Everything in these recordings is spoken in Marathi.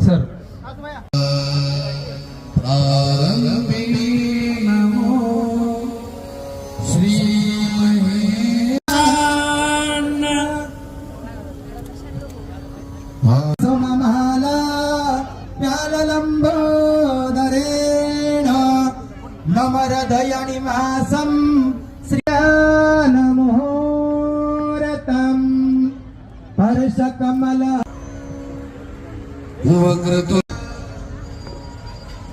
सर नमरदयनि मासं श्रियानमुहूर्तं हर्षकमल वक्रतु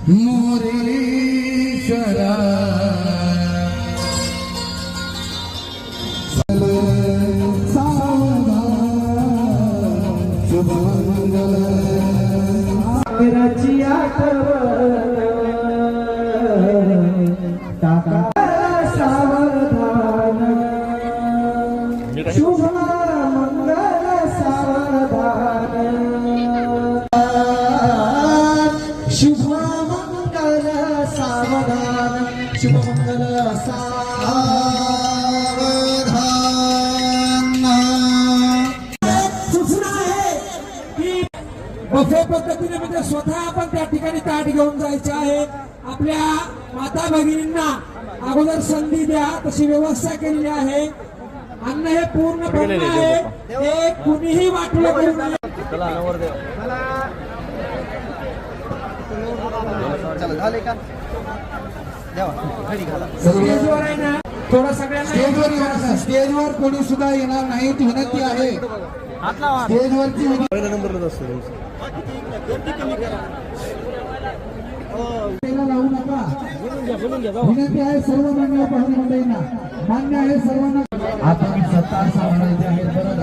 मोरेश्वरा शुभमंगल रची टाका सावधान शुभ मंगल सावधान शुभ मंगल सावधान शुभ मंगल सावधान सूचना आहे की बफे पद्धतीने म्हणजे स्वतः आपण त्या ठिकाणी ताट घेऊन जायचे आहे। आपल्या माता भगिनींना अगोदर संधी द्या तशी व्यवस्था केलेली आहे। अन्न हे पूर्ण भरलं आहे, हे कुणीही वाटलं करू नये। स्टेजवर आहे ना थोडं सगळ्यांना स्टेजवर कोणी सुद्धा येणार नाही ती विनंती आहे। स्टेजवरची लावू नका विनंती आहे सर्व मान्य पाहुणे मंडळींना, मान्य आहे सर्वांना। आता 17 सामने आहेत बरोबर